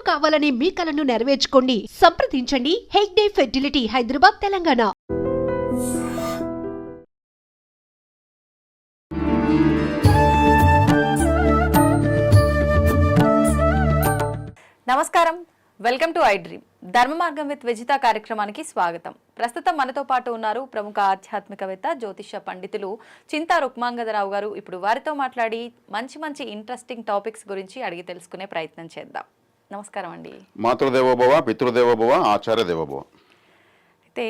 కావాలనే మీ కలను నెరవేర్చుకోండి. సంప్రదించండి హెగ్డే ఫెర్టిలిటీ, హైదరాబాద్, తెలంగాణ. నమస్కారం, వెల్కమ్ టు ఐ డ్రీమ్. ధర్మ మార్గం విత్ విజిత కార్యక్రమానికి స్వాగతం. ప్రస్తుతం మనతో పాటు ఉన్నారు ప్రముఖ ఆధ్యాత్మికవేత్త, జ్యోతిష పండితులు చింతా రుక్మాంగదరావు గారు. ఇప్పుడు వారితో మాట్లాడి మంచి ఇంట్రెస్టింగ్ టాపిక్స్ గురించి అడిగి తెలుసుకునే ప్రయత్నం చేద్దాం. నమస్కారం అండి. మాతృదేవోభవ, పితృదేవోభవ, ఆచార్య దేవోభవ. అయితే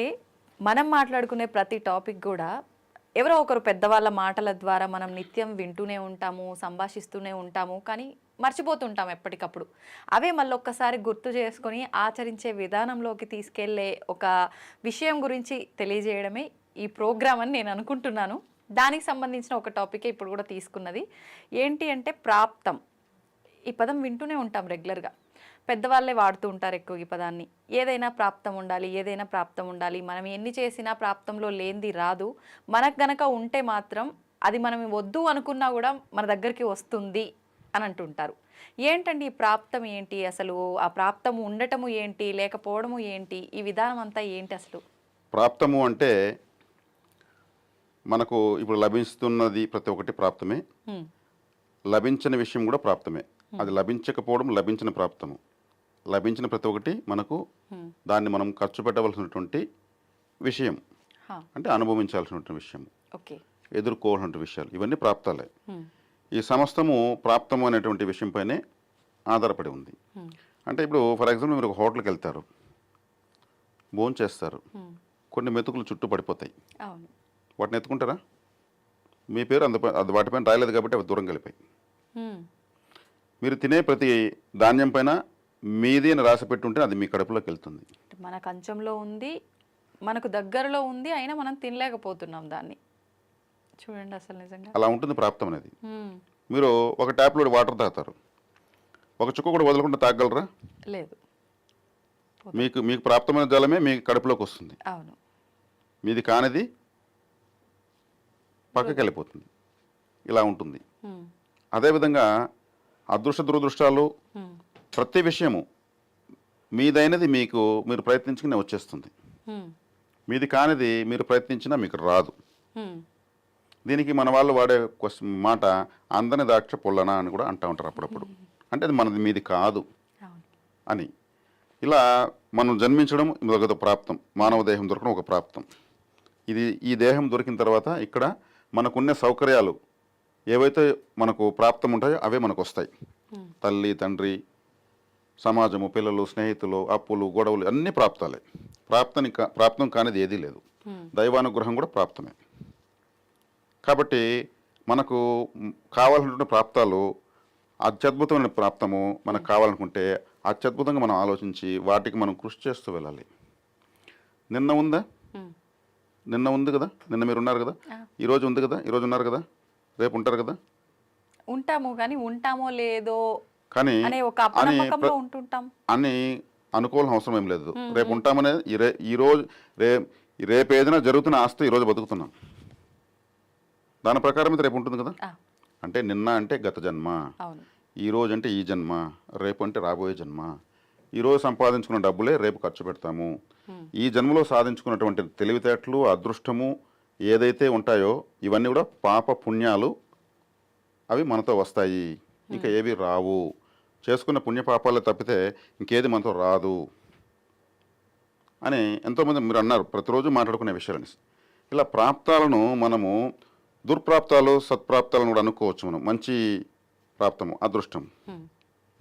మనం మాట్లాడుకునే ప్రతి టాపిక్ కూడా ఎవరో ఒకరు పెద్దవాళ్ళ మాటల ద్వారా మనం నిత్యం వింటూనే ఉంటాము, సంభాషిస్తూనే ఉంటాము, కానీ మర్చిపోతుంటాం ఎప్పటికప్పుడు. అవే మళ్ళీ ఒక్కసారి గుర్తు చేసుకొని ఆచరించే విధానంలోకి తీసుకెళ్లే ఒక విషయం గురించి తెలియజేయడమే ఈ ప్రోగ్రామ్ అని నేను అనుకుంటున్నాను. దానికి సంబంధించిన ఒక టాపికే ఇప్పుడు కూడా తీసుకున్నది. ఏంటి అంటే ప్రాప్తం. ఈ పదం వింటూనే ఉంటాం రెగ్యులర్గా, పెద్దవాళ్ళే వాడుతూ ఉంటారు ఎక్కువ ఈ పదాన్ని. ఏదైనా ప్రాప్తం ఉండాలి, మనం ఎన్ని చేసినా ప్రాప్తంలో లేనిది రాదు. మనకు గనక ఉంటే మాత్రం అది మనం వద్దు అనుకున్నా కూడా మన దగ్గరికి వస్తుంది అని అంటుంటారు. ఏంటండి ఈ ప్రాప్తం ఏంటి అసలు? ఆ ప్రాప్తము ఉండటము ఏంటి, లేకపోవడము ఏంటి, ఈ విధానం అంతా ఏంటి అసలు? ప్రాప్తము అంటే మనకు ఇప్పుడు లభిస్తున్నది ప్రతి ఒక్కటి ప్రాప్తమే, లభించిన విషయం కూడా ప్రాప్తమే. అది లభించకపోవడం లభించిన ప్రాప్తము. లభించిన ప్రతి ఒక్కటి మనకు దాన్ని మనం ఖర్చు పెట్టవలసినటువంటి విషయం, అంటే అనుభవించాల్సినటువంటి విషయం, ఎదుర్కోవాల్సిన విషయాలు, ఇవన్నీ ప్రాప్తాలే. ఈ సమస్తము ప్రాప్తము అనేటువంటి విషయంపైనే ఆధారపడి ఉంది. అంటే ఇప్పుడు ఫర్ ఎగ్జాంపుల్ మీరు ఒక హోటల్కి వెళ్తారు, భోజనం చేస్తారు, కొన్ని మెతుకులు చుట్టూ పడిపోతాయి, వాటిని ఎత్తుకుంటారా? మీ పేరు అది వాటిపైన రాయలేదు కాబట్టి అవి దూరం వెళ్ళిపోయి. మీరు తినే ప్రతి ధాన్యం పైన మీది అని రాసి పెట్టుంటే అది మీ కడుపులోకి వెళ్తుంది. మన కంచంలో ఉంది, మనకు దగ్గరలో ఉంది, అయినా మనం తినలేకపోతున్నాం దాన్ని. చూడండి అసలు నిజంగా అలా ఉంటుంది ప్రాప్తం అనేది. మీరు ఒక ట్యాప్లో వాటర్ తాగుతారు, ఒక చుక్క కూడా వదలకుండా తాగలరా? లేదు. మీకు ప్రాప్తమైన జలమే మీ కడుపులోకి వస్తుంది. అవును. మీది కానిది పక్కకి వెళ్ళిపోతుంది. ఇలా ఉంటుంది. అదేవిధంగా అదృష్ట దురదృష్టాలు, ప్రతి విషయము మీదైనది మీరు ప్రయత్నించుకునే వచ్చేస్తుంది. మీది కానిది మీరు ప్రయత్నించినా మీకు రాదు. దీనికి మన వాళ్ళు వాడే మాట అందని ద్రాక్ష పొల్లనా అని కూడా అంటూ ఉంటారు అప్పుడప్పుడు. అంటే అది మనది, మీది కాదు అని. ఇలా మనం జన్మించడం ఒక ప్రాప్తం, మానవ దేహం దొరకడం ఒక ప్రాప్తం. ఈ దేహం దొరికిన తర్వాత ఇక్కడ మనకున్న సౌకర్యాలు ఏవైతే మనకు ప్రాప్తం ఉంటాయో అవే మనకు వస్తాయి. తల్లి, తండ్రి, సమాజము, పిల్లలు, స్నేహితులు, అప్పులు, గొడవలు అన్నీ ప్రాప్తాలే. ప్రాప్తం కానిది ఏదీ లేదు. దైవానుగ్రహం కూడా ప్రాప్తమే. కాబట్టి మనకు కావాల్సినటువంటి ప్రాప్తాలు, అత్యద్భుతమైన ప్రాప్తము మనకు కావాలనుకుంటే అత్యద్భుతంగా మనం ఆలోచించి వాటికి మనం కృషి చేస్తూ వెళ్ళాలి. నిన్న ఉంది కదా, నిన్న మీరు ఉన్నారు కదా, ఈరోజు ఉంది కదా, ఈరోజు ఉన్నారు కదా, రేపు ఉంటారు కదా. ఉంటాము కానీ ఉంటామో లేదో కానీ అని అనుకోవాల్సిన అవసరం ఏం లేదు. రేపు ఉంటామనేది ఈరోజు రేపు ఏదైనా జరుగుతున్న ఆస్తి ఈరోజు బతుకుతున్నాం, దాని ప్రకారం అయితే రేపు ఉంటుంది కదా. అంటే నిన్న అంటే గత జన్మ, ఈరోజు అంటే ఈ జన్మ, రేపు అంటే రాబోయే జన్మ. ఈరోజు సంపాదించుకున్న డబ్బులే రేపు ఖర్చు పెడతాము. ఈ జన్మలో సాధించుకున్నటువంటి తెలివితేటలు, అదృష్టము ఏదైతే ఉంటాయో ఇవన్నీ కూడా పాప పుణ్యాలు, అవి మనతో వస్తాయి, ఇంకా ఏవి రావు. చేసుకున్న పుణ్యపాపాలే తప్పితే ఇంకేది మనతో రాదు అని ఎంతోమంది మీరు అన్నారు, ప్రతిరోజు మాట్లాడుకునే విషయాలని. ఇలా ప్రాప్తాలను మనము దుర్ప్రాప్తాలు, సత్ప్రాప్తాలను కూడా అనుకోవచ్చు. మనం మంచి ప్రాప్తము అదృష్టం,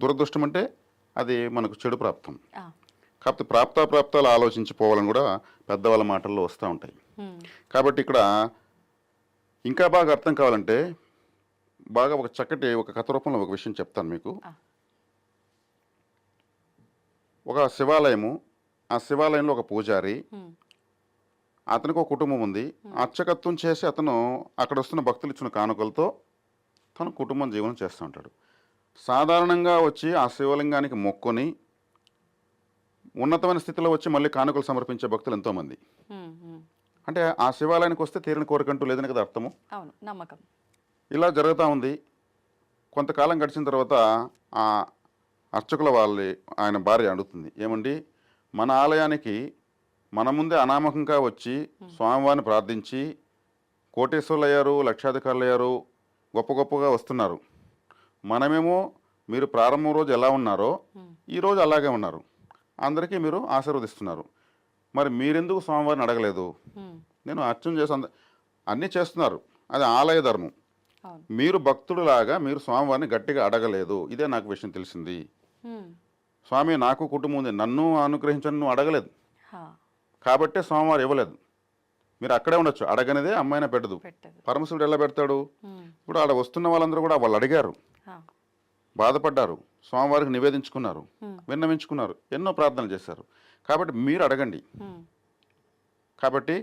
దురదృష్టం అంటే అది మనకు చెడు ప్రాప్తం. కాకపోతే ప్రాప్తాలు ఆలోచించిపోవాలని కూడా పెద్దవాళ్ళ మాటల్లో వస్తూ ఉంటాయి. కాబట్టి ఇక్కడ ఇంకా బాగా అర్థం కావాలంటే బాగా ఒక కథ రూపంలో ఒక విషయం చెప్తాను మీకు. ఒక శివాలయము, ఆ శివాలయంలో ఒక పూజారి, అతనికి ఒక కుటుంబం ఉంది. అర్చకత్వం చేసి అతను అక్కడ వస్తున్న భక్తులు ఇచ్చిన కానుకలతో తన కుటుంబం జీవనం చేస్తూ ఉంటాడు. సాధారణంగా వచ్చి ఆ శివలింగానికి మొక్కుని ఉన్నతమైన స్థితిలో వచ్చి మళ్ళీ కానుకలు సమర్పించే భక్తులు ఎంతోమంది. అంటే ఆ శివాలయానికి వస్తే తీరిన కోరికంటూ లేదని కదా అర్థము. నమ్మకం. ఇలా జరుగుతూ ఉంది. కొంతకాలం గడిచిన తర్వాత అర్చకుల ఆయన భార్య అడుగుతుంది, ఏమండి మన ఆలయానికి మన ముందే అనామకంగా వచ్చి స్వామివారిని ప్రార్థించి కోటేశ్వర్లు అయ్యారు, లక్షాధికారులు అయ్యారు, గొప్ప గొప్పగా వస్తున్నారు. మనమేమో మీరు ప్రారంభం రోజు ఎలా ఉన్నారో ఈరోజు అలాగే ఉన్నారు, అందరికీ మీరు ఆశీర్వదిస్తున్నారు. మరి మీరెందుకు స్వామివారిని అడగలేదు? నేను అర్చన చేసి అన్నీ చేస్తున్నారు, అది ఆలయ ధర్మం. మీరు భక్తుడులాగా మీరు స్వామివారిని గట్టిగా అడగలేదు, ఇదే నాకు విషయం తెలిసింది. స్వామి నాకు కుటుంబం ఉంది, నన్ను అనుగ్రహించని నువ్వు అడగలేదు కాబట్టే స్వామివారు ఇవ్వలేదు. మీరు అక్కడే ఉండొచ్చు, అడగనిదే అమ్మాయిన పెట్టదు. పరమశివుడు ఎలా పెడతాడు? ఇప్పుడు ఆడ వస్తున్న వాళ్ళందరూ కూడా వాళ్ళు అడిగారు, బాధపడ్డారు, స్వామివారికి నివేదించుకున్నారు, విన్నవించుకున్నారు, ఎన్నో ప్రార్థనలు చేశారు. కాబట్టి మీరు అడగండి. కాబట్టి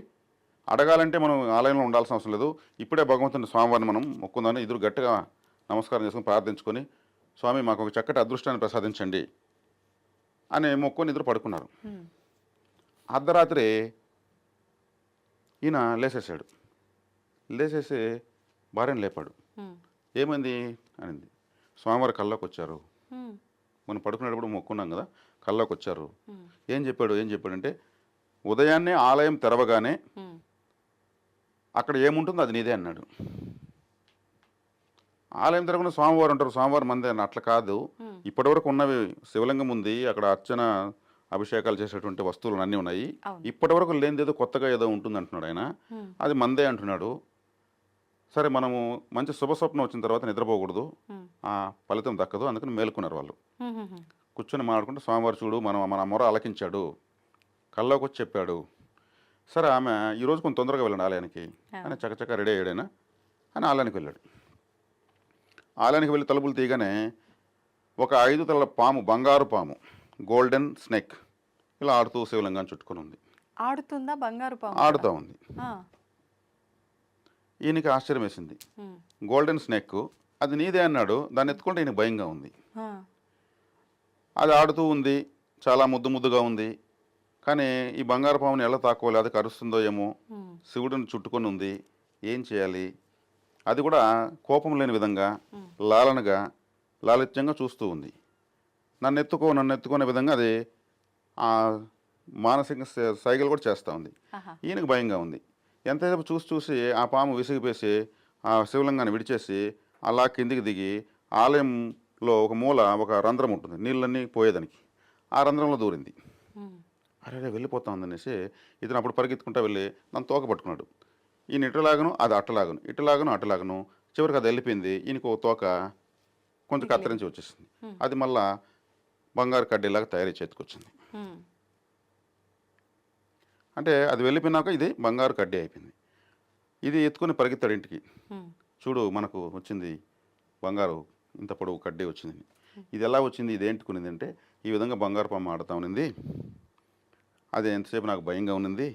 అడగాలంటే మనం ఆలయంలో ఉండాల్సిన అవసరం లేదు. ఇప్పుడే భగవంతుని స్వామివారిని మనం మొక్కుందని ఎదురు గట్టిగా నమస్కారం చేసుకుని ప్రార్థించుకొని, స్వామి మాకు ఒక చక్కటి అదృష్టాన్ని ప్రసాదించండి అని మొక్కుని ఎదురు పడుకున్నారు. అర్ధరాత్రి ఈయన లేసేసాడు. లేసేసి భార్యను లేపాడు. ఏమైంది అనింది. స్వామివారి కల్లోకి వచ్చారు. మనం పడుకునేటప్పుడు మొక్కున్నాం కదా, కల్లోకి వచ్చారు. ఏం చెప్పాడంటే ఉదయాన్నే ఆలయం తెరవగానే అక్కడ ఏముంటుందో అది నీదే అన్నాడు. ఆలయం తెరవకుండా స్వామివారు ఉంటారు, స్వామివారు మందే అన్న అట్లా కాదు. ఇప్పటివరకు ఉన్నవి శివలింగం ఉంది, అక్కడ అర్చన అభిషేకాలు చేసేటువంటి వస్తువులు అన్నీ ఉన్నాయి. ఇప్పటివరకు లేనిదేదో కొత్తగా ఏదో ఉంటుంది అంటున్నాడు ఆయన, అది మందే అంటున్నాడు. సరే మనము మంచి శుభస్వప్నం వచ్చిన తర్వాత నిద్రపోకూడదు, ఆ ఫలితం దక్కదు, అందుకని మేలుకున్నారు వాళ్ళు. కూర్చొని మాట్లాడుకుంటే స్వామివారు చూడు మన మొర ఆలకించాడు, కల్లోకి వచ్చి చెప్పాడు. సరే ఆమె ఈరోజు కొంచెం తొందరగా వెళ్ళండి ఆలయానికి అని చక్కచక్క రెడీ అయ్యాడైనా అని ఆలయానికి వెళ్ళాడు. ఆలయానికి వెళ్ళి తలుపులు తీయగానే ఒక 5 తలల పాము, బంగారు పాము, గోల్డెన్ స్నేక్ ఇలా ఆడుతూ శివలింగాన్ని చుట్టుకొని ఉంది. ఆడుతుందా? బంగారు పాము ఆడుతూ ఉంది. ఈయనకి ఆశ్చర్యం వేసింది. గోల్డెన్ స్నేక్ అది నీదే అన్నాడు, దాన్ని ఎత్తుకుంటే ఈయనకి భయంగా ఉంది. అది ఆడుతూ ఉంది, చాలా ముద్దుగా ఉంది. కానీ ఈ బంగారు పాముని ఎలా తాకోవాలి, అది కరుస్తుందో ఏమో, శివుడిని చుట్టుకొని ఉంది, ఏం చేయాలి? అది కూడా కోపం లేని విధంగా లాలనగా లాలిత్యంగా చూస్తూ ఉంది. నన్ను ఎత్తుకునే విధంగా అది మానసిక సైకిల్ కూడా చేస్తూ ఉంది. ఈయనకు భయంగా ఉంది. ఎంతసేపు చూసి ఆ పాము విసిగిపేసి ఆ శివలింగాన్ని విడిచేసి అలా కిందికి దిగి ఆలయంలో ఒక మూల ఒక రంధ్రం ఉంటుంది, నీళ్ళన్నీ పోయేదానికి, ఆ రంధ్రంలో దూరింది. అరే వెళ్ళిపోతా ఉందనేసి ఇతను అప్పుడు పరిగెత్తుకుంటా వెళ్ళి నన్ను తోక పట్టుకున్నాడు. ఈయన ఇటులాగను అది అట్టలాగను, ఇటులాగను అటులాగను, చివరికి అది వెళ్ళిపోయింది. ఈయనకు ఒక తోక కొంచెం కత్తిరించి వచ్చేసింది. అది మళ్ళా బంగారు కడ్డీలాగా తయారీ చేతికొచ్చింది. అంటే అది వెళ్ళిపోయినాక ఇది బంగారు కడ్డీ అయిపోయింది. ఇది ఎత్తుకొని పరిగెత్తాడు ఇంటికి. చూడు మనకు వచ్చింది బంగారు, ఇంత పొడవు కడ్డీ వచ్చింది. ఇది ఎలా వచ్చింది, ఇది ఏంటుకునింది అంటే ఈ విధంగా బంగారు పాము ఆడుతూ ఉన్నింది, అది ఎంతసేపు నాకు భయంగా ఉన్నింది,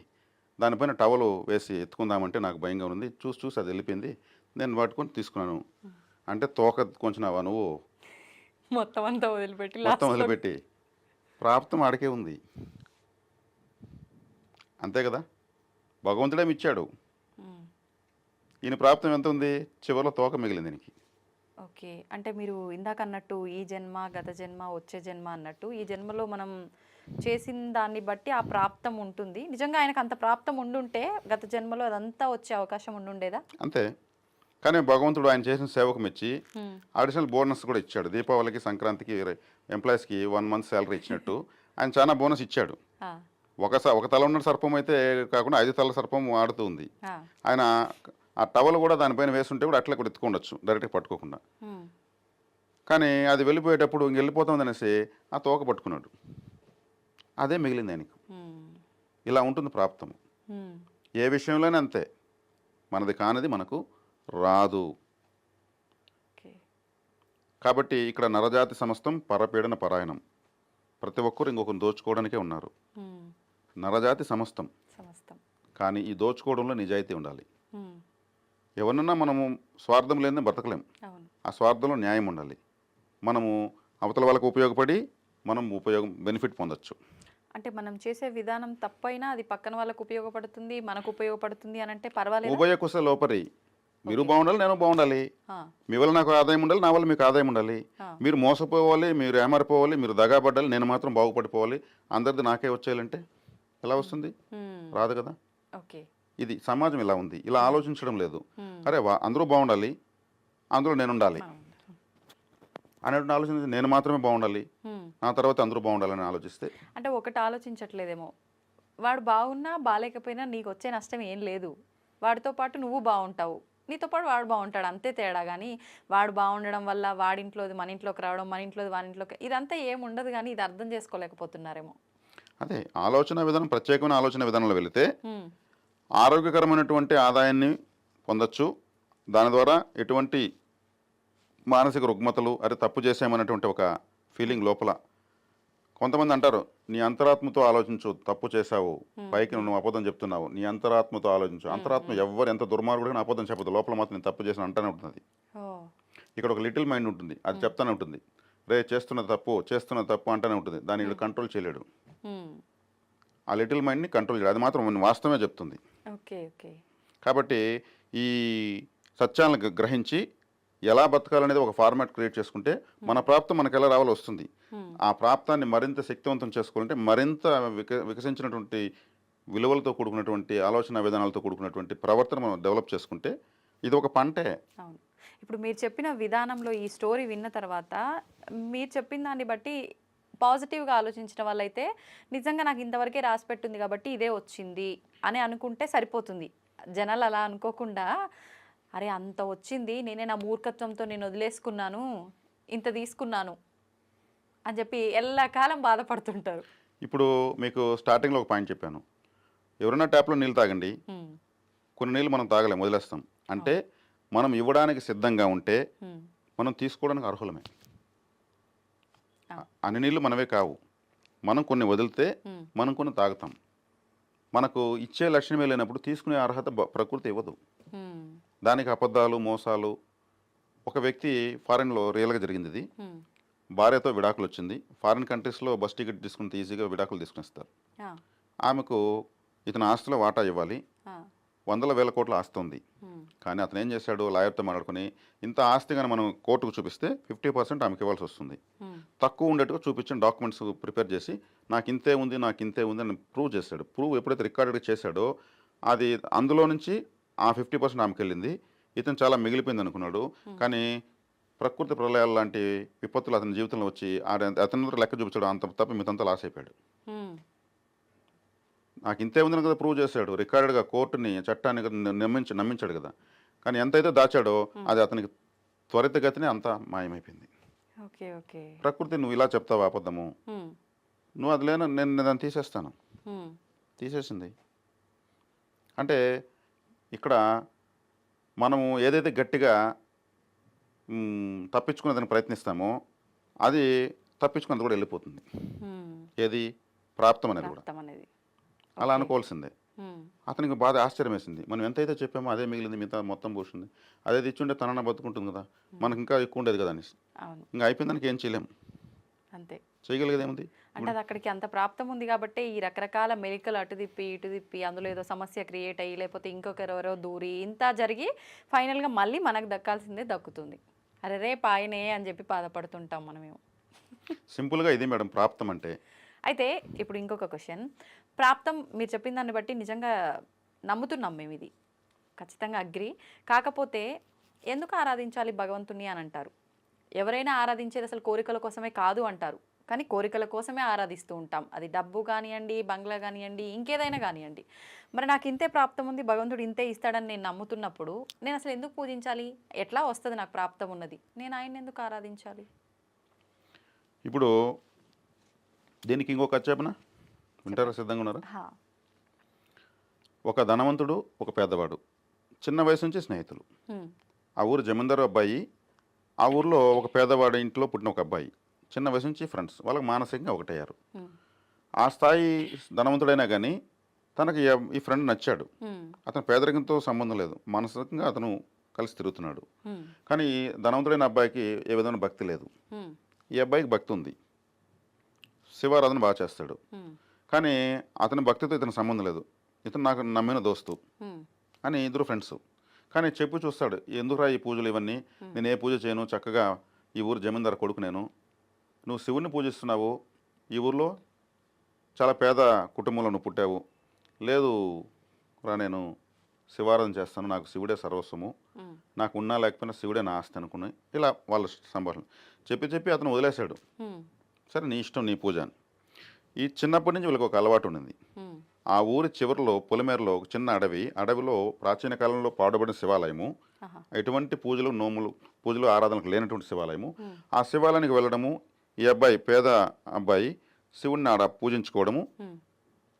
దానిపైన టవలు వేసి ఎత్తుకుందామంటే నాకు భయంగా ఉంది, చూసి అది వెళ్ళిపోయింది, నేను పట్టుకొని తీసుకున్నాను. అంటే తోక కొంచెంవా నువ్వు మొత్తం అంతా వదిలిపెట్టి ప్రాప్తం ఆడికే ఉంది. అంతే కదా, భగవంతుడేమి ఇచ్చాడు. ఈయన ప్రాప్తం ఎంత ఉంది, చివరిలో తోక మిగిలింది దీనికి. ఓకే, అంటే మీరు ఇందాక అన్నట్టు ఈ జన్మ, గత జన్మ, వచ్చే జన్మ అన్నట్టు ఈ జన్మలో మనం చేసిన దాన్ని బట్టి ఆ ప్రాప్తం ఉంటుంది. నిజంగా ఆయనకు అంత ప్రాప్తం ఉండుంటే గత జన్మలో అదంతా వచ్చే అవకాశం ఉండుండేదా? అంతే. కానీ భగవంతుడు ఆయన చేసిన సేవకు మెచ్చి అడిషనల్ బోనస్ కూడా ఇచ్చాడు. దీపావళికి, సంక్రాంతికి ఎంప్లాయీస్కి 1 month శాలరీ ఇచ్చినట్టు ఆయన చాలా బోనస్ ఇచ్చాడు. ఒక తల ఉన్న సర్పం అయితే కాకుండా 5 తలల సర్పం ఆడుతూ ఉంది. ఆయన ఆ టవల్ కూడా దానిపైన వేస్తుంటే కూడా అట్లా కూడా ఎత్తుకోవచ్చు డైరెక్ట్గా పట్టుకోకుండా. కానీ అది వెళ్ళిపోయేటప్పుడు వెళ్ళిపోతుంది అనేసి ఆ తోక పట్టుకున్నాడు, అదే మిగిలింది ఆయనకు. ఇలా ఉంటుంది ప్రాప్తము. ఏ విషయంలోనే అంతే, మనది కానిది మనకు రాదు. కాబట్టి ఇక్కడ నరజాతి సమస్తం పరపీడన పరాయణం. ప్రతి ఒక్కరు ఇంకొకరిని దోచుకోవడానికే ఉన్నారు. నరజాతి సమస్తం. కానీ ఈ దోచుకోవడంలో నిజాయితీ ఉండాలి. ఎవరన్నా మనము స్వార్థం లేని బ్రతకలేం. ఆ స్వార్థంలో న్యాయం ఉండాలి. మనము అవతల వాళ్ళకు ఉపయోగపడి మనం బెనిఫిట్ పొందొచ్చు. అంటే మనం చేసే విధానం తప్పైనా అది పక్కన వాళ్ళకు ఉపయోగపడుతుంది, మనకు ఉపయోగపడుతుంది అని అంటే పర్వాలేదు. ఉభయ కుశ లోపరి, మీరు బాగుండాలి, నేను బాగుండాలి. ఆ, మీ వల్ల నాకు ఆదాయం ఉండాలి, నా వల్ల మీకు ఆదాయం ఉండాలి. ఆ. మీరు మోసపోవాలి, మీరు ఏమారిపోవాలి, మీరు దగాపడ్డాలి, నేను మాత్రం బాగుపడిపోవాలి, అందరిది నాకే వచ్చేయాలంటే ఎలా వస్తుంది? మ్మ్. రాదు కదా. ఓకే. ఇది సమాజం ఇలా ఉంది, ఇలా ఆలోచించడం లేదు. అరే అందరూ బాగుండాలి, అందులో నేను ఉండాలి అనేటువంటి ఆలోచన. నేను మాత్రమే బాగుండాలి, మ్మ్. నా తర్వాత అందరూ బాగుండాలని ఆలోచిస్తే అంటే ఒకటి ఆలోచించట్లేదేమో, వాడు బాగున్నా బాగాలేకపోయినా నీకు వచ్చే నష్టం ఏం లేదు, వాడితో పాటు నువ్వు బాగుంటావు, నీతో పాటు వాడు బాగుంటాడు, అంతే తేడా. కానీ వాడు బాగుండడం వల్ల వాడింట్లోది మన ఇంట్లోకి రావడం, మన ఇంట్లోది వాని ఇంట్లోకి, ఇదంతా ఏం ఉండదు. కానీ ఇది అర్థం చేసుకోలేకపోతున్నారేమో. అదే ఆలోచన విధానం, ప్రత్యేకమైన ఆలోచన విధానంలో వెళితే మ్మ్. ఆరోగ్యకరమైనటువంటి ఆదాయాన్ని పొందొచ్చు. దాని ద్వారా ఎటువంటి మానసిక రుగ్మతలు, అరే తప్పు చేసామనేటువంటి ఒక ఫీలింగ్ లోపల. కొంతమంది అంటారు, నీ అంతరాత్మతో ఆలోచించు, తప్పు చేశావు, పైకి నువ్వు అబద్ధం చెప్తున్నావు, నీ అంతరాత్మతో ఆలోచించు. అంతరాత్మ ఎవరు ఎంత దుర్మార్గుడిగా అబద్ధం చెప్పదు, లోపల మాత్రం నేను తప్పు చేసిన అంటానే ఉంటుంది. ఓ. ఇక్కడ ఒక లిటిల్ మైండ్ ఉంటుంది, అది చెప్తానే ఉంటుంది, రే చేస్తున్న తప్పు అంటానే ఉంటుంది. దాన్ని వీడు కంట్రోల్ చేయలేడు. మ్మ్. ఆ లిటిల్ మైండ్ని కంట్రోల్ చేయడు, అది మాత్రం వాస్తవమే చెప్తుంది. ఓకే. ఓకే. కాబట్టి ఈ సత్యాలను గ్రహించి ఎలా బతకాలనేది ఒక ఫార్మాట్ క్రియేట్ చేసుకుంటే మన ప్రాప్తం మనకు ఎలా రావాలో వస్తుంది. ఆ ప్రాప్తాన్ని మరింత శక్తివంతం చేసుకోవాలంటే మరింత వికసించినటువంటి విలువలతో కూడుకున్నటువంటి ఆలోచన విధానాలతో కూడుకున్నటువంటి ప్రవర్తన మనం డెవలప్ చేసుకుంటే ఇది ఒక పంటే. అవును. ఇప్పుడు మీరు చెప్పిన విధానంలో ఈ స్టోరీ విన్న తర్వాత మీరు చెప్పిన దాన్ని బట్టి పాజిటివ్గా ఆలోచించిన వాళ్ళైతే నిజంగా నాకు ఇంతవరకే రాసి పెట్టుంది కాబట్టి ఇదే వచ్చింది అని అనుకుంటే సరిపోతుంది. జనాలు అలా అనుకోకుండా, అరే అంత వచ్చింది, నేనే నా మూర్ఖత్వంతో నేను వదిలేసుకున్నాను, ఇంత తీసుకున్నాను అని చెప్పి ఎల్లకాలం బాధపడుతుంటారు. ఇప్పుడు మీకు స్టార్టింగ్లో ఒక పాయింట్ చెప్పాను, ఎవరైనా ట్యాప్లో నీళ్ళు తాగండి, మ్మ్. కొన్ని నీళ్ళు మనం తాగలేం, వదిలేస్తాం. అంటే మనం ఇవ్వడానికి సిద్ధంగా ఉంటే మ్మ్. మనం తీసుకోవడానికి అర్హులమే. ఆ. అన్ని నీళ్ళు మనవే కావు, మనం కొన్ని వదిలితే మ్మ్. మనం కొన్ని తాగుతాం. మనకు ఇచ్చే లక్షణమే లేనప్పుడు తీసుకునే అర్హత ప్రకృతి ఇవ్వదు. మ్మ్. దానికి అబద్ధాలు, మోసాలు. ఒక వ్యక్తి ఫారెన్లో రియల్గా జరిగింది ఇది. మ్మ్. భార్యతో విడాకులు వచ్చింది. ఫారిన్ కంట్రీస్లో బస్ టికెట్ తీసుకుని ఈజీగా విడాకులు తీసుకునేస్తారు. ఆ. ఆమెకు ఇతను ఆస్తిలో వాటా ఇవ్వాలి, ఆ. వందల వేల కోట్ల ఆస్తి ఉంది. మ్మ్. కానీ అతను ఏం చేశాడు, లాయర్తో మాట్లాడుకుని ఇంత ఆస్తి కానీ మనం కోర్టుకు చూపిస్తే 50% ఆమెకి ఇవ్వాల్సి వస్తుంది, మ్మ్. తక్కువ ఉండేట్టుగా చూపించిన డాక్యుమెంట్స్ ప్రిపేర్ చేసి నాకు ఇంతే ఉంది అని ప్రూవ్ చేశాడు. ప్రూవ్ ఎప్పుడైతే రికార్డెడ్ చేశాడో అది అందులో నుంచి ఆ 50% ఆమెకి వెళ్ళింది. ఇతను చాలా మిగిలిపోయింది అనుకున్నాడు. కానీ ప్రకృతి ప్రళయాలు లాంటి విపత్తులు అతని జీవితంలో వచ్చి అతని దగ్గర లెక్క చూపించాడు, అంత తప్ప మిగతా లాస్ అయిపోయాడు. మ్మ్. నాకు ఇంతే ఉందని కదా ప్రూవ్ చేశాడు, రికార్డెడ్గా కోర్టుని, చట్టాన్ని నమ్మించాడు కదా. కానీ ఎంతైతే దాచాడో అది అతనికి త్వరితగతిని అంతా మాయమైపోయింది. ఓకే. ఓకే. ప్రకృతి నువ్వు ఇలా చెప్తావు అబద్ధము, మ్మ్. నువ్వు అది లేను, నేను దాన్ని తీసేస్తాను, మ్మ్. తీసేసింది. అంటే ఇక్కడ మనము ఏదైతే గట్టిగా తప్పించుకునేదానికి ప్రయత్నిస్తామో అది తప్పించుకున్నది కూడా వెళ్ళిపోతుంది. మ్మ్. ఏది ప్రాప్తం అనేది కూడా ప్రాప్తం అనేది. అలా అనుకోవాల్సిందే. మ్మ్. అతనికి బాధ ఆశ్చర్యం వేసింది, మనం ఎంతైతే చెప్పామో అదే మిగిలింది, మిగతా మొత్తం పోసింది. అదే తెచ్చుంటే తనన్న బతుకుంటుంది కదా, మనకి ఇంకా ఎక్కువ ఉండేది కదా అనేసి. అవును. ఇంకా అయిపోయిందానికి ఏం చేయలేము, అంతే. చేయగలిగేది ఏముంది. అంటే అది అక్కడికి అంత ప్రాప్తం ఉంది కాబట్టి ఈ రకరకాల మెలికలు అటు తిప్పి ఇటు తిప్పి అందులో ఏదో సమస్య క్రియేట్ అయ్యి లేకపోతే ఇంకొకరెవరో దూరి ఇంత జరిగి ఫైనల్గా మళ్ళీ మనకు దక్కాల్సిందే దక్కుతుంది. అరే రేపు ఆయనే అని చెప్పి బాధపడుతుంటాం మనమేమో. సింపుల్గా ఇది మేడం ప్రాప్తం అంటే. అయితే ఇప్పుడు ఇంకొక క్వశ్చన్, ప్రాప్తం మీరు చెప్పిన దాన్ని బట్టి నిజంగా నమ్ముతున్నాం మేము, ఇది ఖచ్చితంగా అగ్రి. కాకపోతే ఎందుకు ఆరాధించాలి భగవంతుని అని అంటారు. ఎవరైనా ఆరాధించేది అసలు కోరికల కోసమే కాదు అంటారు, కానీ కోరికల కోసమే ఆరాధిస్తూ ఉంటాం. అది డబ్బు కానివ్వండి, బంగ్లా కానివ్వండి, ఇంకేదైనా కానివ్వండి. మరి నాకు ఇంతే ప్రాప్తం ఉంది, భగవంతుడు ఇంతే ఇస్తాడని నేను నమ్ముతున్నప్పుడు నేను అసలు ఎందుకు పూజించాలి? ఎట్లా వస్తుంది నాకు ప్రాప్తం ఉన్నది, నేను ఆయన్ని ఎందుకు ఆరాధించాలి? ఇప్పుడు దీనికి ఇంకొక చెప్పనా, వింటారా? సిద్ధంగా ఉన్నారా? హా. ఒక ధనవంతుడు, ఒక పేదవాడు, చిన్న వయసు నుంచి స్నేహితులు. హ్మ్. ఆ ఊరు జమీందారు అబ్బాయి, ఆ ఊరిలో ఒక పేదవాడి ఇంట్లో పుట్టిన ఒక అబ్బాయి, చిన్న వయసు నుంచి ఫ్రెండ్స్, వాళ్ళకి మానసికంగా ఒకటయ్యారు. హ్మ్. ఆ స్థాయి ధనవంతుడైనా కానీ తనకి ఈ ఫ్రెండ్ నచ్చాడు. హ్మ్. అతను పేదరికంతో సంబంధం లేదు, మానసికంగా అతను కలిసి తిరుగుతున్నాడు. హ్మ్. కానీ ధనవంతుడైన అబ్బాయికి ఏ విధమైన భక్తి లేదు. హ్మ్. ఈ అబ్బాయికి భక్తి ఉంది, శివారాధన బాగా చేస్తాడు. హ్మ్. కానీ అతని భక్తితో ఇతని సంబంధం లేదు, ఇతను నాకు నమ్మిన దోస్తు హ్మ్. అని ఇద్దరు ఫ్రెండ్స్. కానీ చెప్పు చూస్తాడు, ఎందుకురా ఈ పూజలు ఇవన్నీ, నేను ఏ పూజ చేయను, చక్కగా ఈ ఊరు జమీందారు కొడుకు నేను, నువ్వు శివుణ్ణి పూజిస్తున్నావు, ఈ ఊర్లో చాలా పేద కుటుంబంలో నువ్వు పుట్టావు, లేదు రా నేను శివారాధన చేస్తాను, నాకు శివుడే సర్వస్వము, నాకు ఉన్నా లేకపోయినా శివుడే నా ఆస్తి అనుకుని ఇలా వాళ్ళ సంభాషణ చెప్పి అతను వదిలేశాడు. సరే నీ ఇష్టం, నీ పూజ అని. ఈ చిన్నప్పటి నుంచి వీళ్ళకి ఒక అలవాటు ఉండింది. ఆ ఊరి చివరిలో పొలిమేరలో ఒక చిన్న అడవిలో ప్రాచీన కాలంలో పాడుబడిన శివాలయము, ఎటువంటి పూజలు ఆరాధనకు లేనటువంటి శివాలయము. ఆ శివాలయానికి వెళ్ళడము, ఈ అబ్బాయి పేద అబ్బాయి శివుణ్ణి ఆడ పూజించుకోవడము,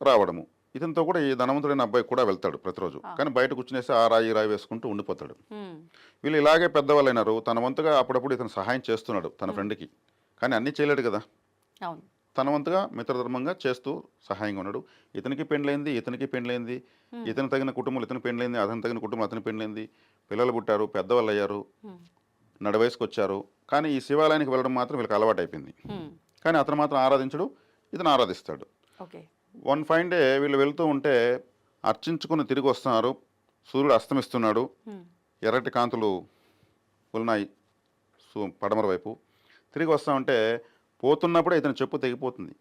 రావడము. ఇతనితో కూడా ఈ ధనవంతుడైన అబ్బాయి కూడా వెళ్తాడు ప్రతిరోజు. కానీ బయట కూర్చునేసి ఆ రాయి వేసుకుంటూ ఉండిపోతాడు. వీళ్ళు ఇలాగే పెద్దవాళ్ళు అయినారు. తన వంతుగా అప్పుడప్పుడు ఇతను సహాయం చేస్తున్నాడు తన ఫ్రెండ్కి, కానీ అన్నీ చేయలేడు కదా. తన వంతుగా మిత్రధర్మంగా చేస్తూ సహాయంగా ఉన్నాడు. ఇతనికి పెండ్లైంది, ఇతను తగిన కుటుంబాలు ఇతనికి పెండ్లైంది, అతని తగిన కుటుంబం అతని పెండ్లైంది, పిల్లలు పుట్టారు, పెద్దవాళ్ళు అయ్యారు, నడవయసుకు వచ్చారు. కానీ ఈ శివాలయానికి వెళ్ళడం మాత్రం వీళ్ళకి అలవాటు అయిపోయింది. కానీ అతను మాత్రం ఆరాధించడు, ఇతను ఆరాధిస్తాడు. వన్ ఫైన్ డే వీళ్ళు వెళ్తూ ఉంటే అర్చించుకుని తిరిగి వస్తున్నారు. సూర్యుడు అస్తమిస్తున్నాడు, ఎర్రటి కాంతులు ఉన్నాయి పడమర వైపు. తిరిగి వస్తూ ఉంటే పోతున్నప్పుడే ఇతను చెప్పు తెగిపోతుంది,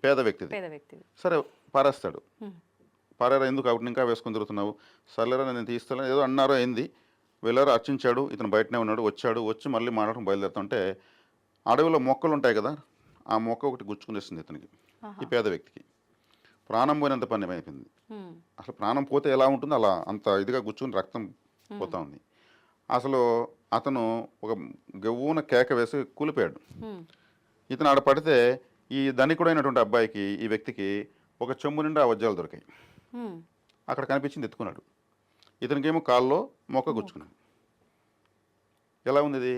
పేద వ్యక్తిది. సరే పారేస్తాడు. పారేరా, ఎందుకు అప్పుడు ఇంకా వేసుకొని తిరుగుతున్నావు, సర్లేరా నేను తీస్తాను ఏదో అన్నారో అయింది. వెళ్ళారు, అర్చించాడు, ఇతను బయటనే ఉన్నాడు. వచ్చి మళ్ళీ మాట్లాడటం బయలుదేరుతుంటే అడవిలో మొక్కలు ఉంటాయి కదా, ఆ మొక్క ఒకటి గుచ్చుకునేస్తుంది ఇతనికి, ఈ పేద వ్యక్తికి. ప్రాణం పోయినంత పని అయిపోయింది. అసలు ప్రాణం పోతే ఎలా ఉంటుందో అలా అంత ఇదిగా గుచ్చుకుని రక్తం పోతా ఉంది. అసలు అతను ఒక గవ్వున కేక వేసి కూలిపోయాడు. ఇతను ఆడ పడితే ఈ ధనికుడైనటువంటి అబ్బాయికి, ఈ వ్యక్తికి ఒక చెంబు నిండా వజ్రాలు దొరికాయి. అక్కడ కనిపించింది, ఎత్తుకున్నాడు. ఇతనికేమో కాల్లో మొక్క గుచ్చుకున్నాడు. ఎలా ఉంది ఇది?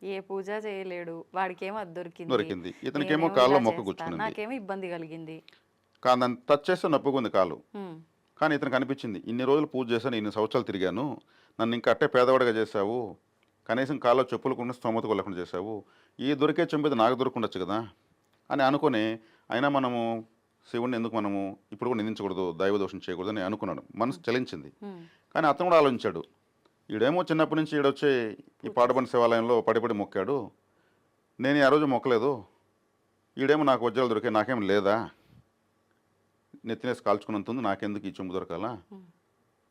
ఏ పూజ చేయలేడు, వాడికేమో అది దొరికింది, ఇతనికేమో కాల్లో మొక్క గుచ్చుకున్నది, నాకేమో ఇబ్బంది కలిగింది. దాన్ని టచ్ చేస్తే నొప్పుకుంది కాలు. కానీ ఇతనికి అనిపించింది, ఇన్ని రోజులు పూజ చేశాను, ఇన్ని సంవత్సరాలు తిరిగాను, నన్ను ఇంకా అట్టే పేదవాడిగా చేశావు, కనీసం కాల్లో చెప్పులు కొన్ని స్తోమత కొల్లకుండా చేశావు, ఈ దొరికే చెంపేది నాకు దొరకుండొచ్చు కదా అని అనుకుని, అయినా మనము శివుణ్ణి ఎందుకు మనము ఇప్పుడు కూడా నిందించకూడదు, దైవదోషం చేయకూడదు అని అనుకున్నాడు. మనసు చలించింది. కానీ అతను కూడా ఆలోచించాడు, ఈడేమో చిన్నప్పటి నుంచి ఈడొచ్చి ఈ పాడుబడిన శివాలయంలో పడిపడి మొక్కాడు, నేను ఆ రోజు మొక్కలేదు, ఈడేమో నాకు వజ్రాలు దొరికాయి, నాకేం లేదా, నెత్తినేసి కాల్చుకున్నంత ఉంది, నాకెందుకు ఈ చెంబు దొరకాలా,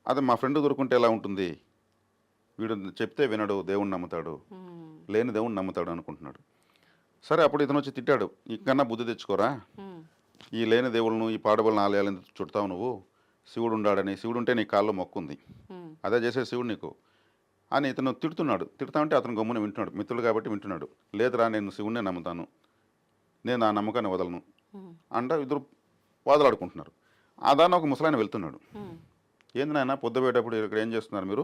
అదే మా ఫ్రెండ్ దొరుకుంటే ఎలా ఉంటుంది, వీడు చెప్తే వినడు, దేవుణ్ణి నమ్ముతాడు, లేని దేవుణ్ణి నమ్ముతాడు అనుకుంటున్నాడు. సరే అప్పుడు ఇతను వచ్చి తిట్టాడు, ఇకన్నా బుద్ధి తెచ్చుకోరా, ఈ లేని దేవుళ్ళను, ఈ పాడుబడిన ఆలయాలు ఎందుకు చుడతావు నువ్వు, శివుడు ఉండాడని, శివుడు ఉంటే నీ కాల్లో మొక్కుంది, అదే చేసే శివుడు నీకు అని ఇతను తిడుతున్నాడు. తిడుతా ఉంటే అతను గమ్మున వింటున్నాడు, మిత్రుడు కాబట్టి వింటున్నాడు. లేదురా నేను శివుడినే నమ్ముతాను, నేను ఆ నమ్మకాన్ని వదలను అంట. ఇద్దరు వాదలాడుకుంటున్నారు. ఆ దాన్ని ఒక ముసలాయన వెళ్తున్నాడు. ఏంది నాయన పొద్దుపోయేటప్పుడు ఇక్కడ ఏం చేస్తున్నారు మీరు,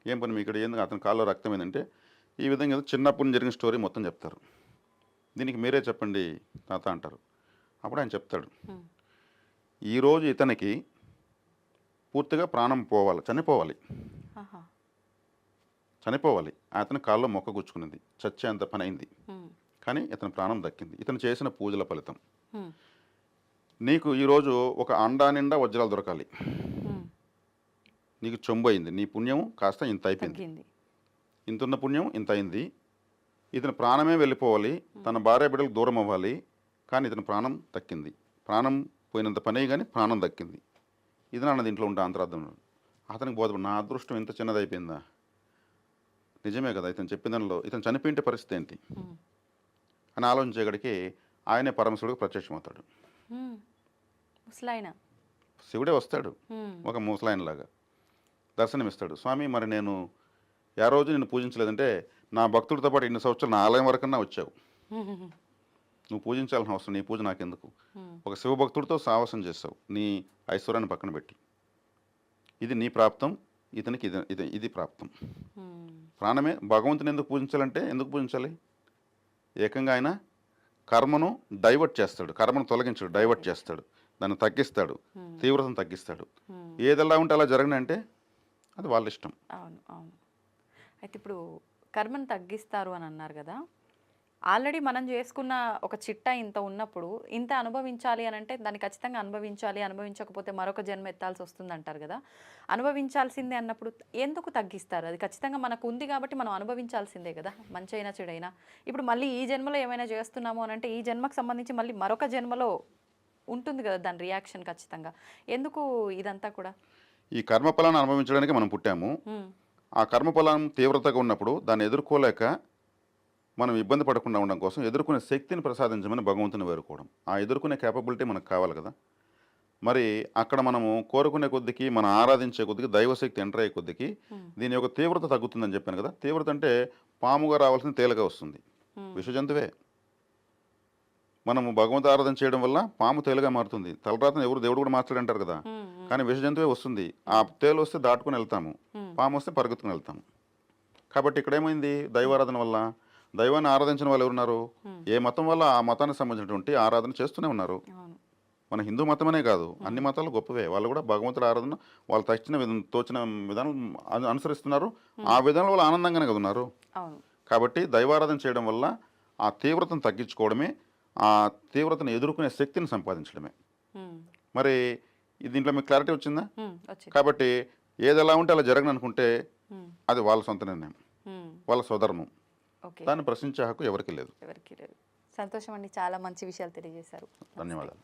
ఏం పని మీ ఇక్కడ, ఏంది అతని కాల్లో రక్తం ఏంటంటే, ఈ విధంగా చిన్నప్పటి నుంచి జరిగిన స్టోరీ మొత్తం చెప్తారు. దీనికి మీరే చెప్పండి తాత అంటారు. అప్పుడు ఆయన చెప్తాడు, ఈరోజు ఇతనికి పూర్తిగా ప్రాణం పోవాలి, చనిపోవాలి, అతని కాల్లో మొక్క గుచ్చుకున్నది, చచ్చేంత పని అయింది, కానీ ఇతని ప్రాణం దక్కింది, ఇతను చేసిన పూజల ఫలితం. నీకు ఈరోజు ఒక అండా నిండా వజ్రాలు దొరకాలి, నీకు చెంబు అయింది, నీ పుణ్యం కాస్త ఇంత అయిపోయింది, ఇంతున్న పుణ్యం ఇంత అయింది, ఇతని ప్రాణమే వెళ్ళిపోవాలి, తన భార్య బిడ్డలకు దూరం అవ్వాలి, కానీ ఇతని ప్రాణం దక్కింది, ప్రాణం పోయినంత పని కానీ ప్రాణం దక్కింది, ఇది నాన్న దీంట్లో ఉంటే అంతరార్థం. అతనికి బోధపడు, నా అదృష్టం ఇంత చిన్నది అయిపోయిందా, నిజమే కదా, ఇతను చెప్పిన దానిలో ఇతను చనిపోయింటే పరిస్థితి ఏంటి అని ఆలోచించేగడికి ఆయనే పరమశివుడికి ప్రత్యక్షమవుతాడు. శివుడే వస్తాడు ఒక ముసలాయనలాగా దర్శనమిస్తాడు. స్వామి మరి నేను ఆ రోజు నిన్ను పూజించలేదంటే, నా భక్తుడితో పాటు ఇన్ని సంవత్సరాలు నా ఆలయం వరకన్నా వచ్చావు, నువ్వు పూజించాల్సిన అవసరం, నీ పూజ నాకెందుకు, ఒక శివభక్తుడితో సావాసం చేస్తావు, నీ ఐశ్వర్యాన్ని పక్కన పెట్టి, ఇది నీ ప్రాప్తం, ఇతనికి ఇది ప్రాప్తం. ప్రాణమే భగవంతుని ఎందుకు పూజించాలంటే, ఎందుకు పూజించాలి, ఏకంగా ఆయన కర్మను డైవర్ట్ చేస్తాడు, కర్మను తొలగించాడు, డైవర్ట్ చేస్తాడు, దాన్ని తగ్గిస్తాడు, తీవ్రతను తగ్గిస్తాడు. ఏదెలా ఉంటే అలా జరగనంటే అది వాళ్ళ ఇష్టం. అవును అవును. అయితే ఇప్పుడు కర్మను తగ్గిస్తారు అని అన్నారు కదా, ఆల్రెడీ మనం చేసుకున్న ఒక చిట్టా ఇంత ఉన్నప్పుడు ఇంత అనుభవించాలి అని అంటే దాన్ని ఖచ్చితంగా అనుభవించాలి, అనుభవించకపోతే మరొక జన్మ ఎత్తాల్సి వస్తుంది అంటారు కదా. అనుభవించాల్సిందే అన్నప్పుడు ఎందుకు తగ్గిస్తారు? అది ఖచ్చితంగా మనకు ఉంది కాబట్టి మనం అనుభవించాల్సిందే కదా, మంచైనా చెడైనా. ఇప్పుడు మళ్ళీ ఈ జన్మలో ఏమైనా చేస్తున్నాము అని అంటే ఈ జన్మకు సంబంధించి మళ్ళీ మరొక జన్మలో ఉంటుంది కదా దాని రియాక్షన్ ఖచ్చితంగా. ఎందుకు ఇదంతా కూడా? ఈ కర్మఫలాన్ని అనుభవించడానికి మనం పుట్టాము. ఆ కర్మఫలం తీవ్రతగా ఉన్నప్పుడు దాన్ని ఎదుర్కోలేక మనం ఇబ్బంది పడకుండా ఉండడం కోసం ఎదుర్కొనే శక్తిని ప్రసాదించమని భగవంతుని వేరుకోవడం. ఆ ఎదుర్కొనే కేపబిలిటీ మనకు కావాలి కదా. మరి అక్కడ మనము కోరుకునే కొద్దికి, మనం ఆరాధించే కొద్దికి, దైవశక్తి ఎంటర్ అయ్యే కొద్దికి దీని యొక్క తీవ్రత తగ్గుతుందని చెప్పాను కదా. తీవ్రత అంటే పాముగా రావాల్సిన తేలిగా వస్తుంది, విషజంతువే. మనము భగవంతు ఆరాధన చేయడం వల్ల పాము తేలిగా మారుతుంది. తలరాతను దేవుడు కూడా మార్చాడంటారు కదా. కానీ విషజంతువే వస్తుంది. ఆ తేలు వస్తే దాటుకుని వెళ్తాము, పాము వస్తే పరిగెత్తుకుని వెళ్తాము. కాబట్టి ఇక్కడ ఏమైంది? దైవారాధన వల్ల, దైవాన్ని ఆరాధించిన వాళ్ళు ఎవరున్నారు? ఏ మతం వల్ల ఆ మతానికి సంబంధించినటువంటి ఆరాధన చేస్తూనే ఉన్నారు. మన హిందూ మతమనే కాదు, అన్ని మతాలు గొప్పవే. వాళ్ళు కూడా భగవంతుడి ఆరాధన వాళ్ళు తోచిన విధానం అనుసరిస్తున్నారు. ఆ విధానంలో వాళ్ళు ఆనందంగానే కదా ఉన్నారు. కాబట్టి దైవారాధన చేయడం వల్ల ఆ తీవ్రతను తగ్గించుకోవడమే, ఆ తీవ్రతను ఎదుర్కొనే శక్తిని సంపాదించడమే. మరి దీంట్లో మీకు క్లారిటీ వచ్చిందా? కాబట్టి ఏది ఎలా ఉంటే అలా జరగను అనుకుంటే అది వాళ్ళ సొంత నిర్ణయం, వాళ్ళ స్వధర్మం. దాన్ని ప్రశ్నించే హక్కు ఎవరికి లేదు. సంతోషం అండి, చాలా మంచి విషయాలు తెలియజేశారు. ధన్యవాదాలు.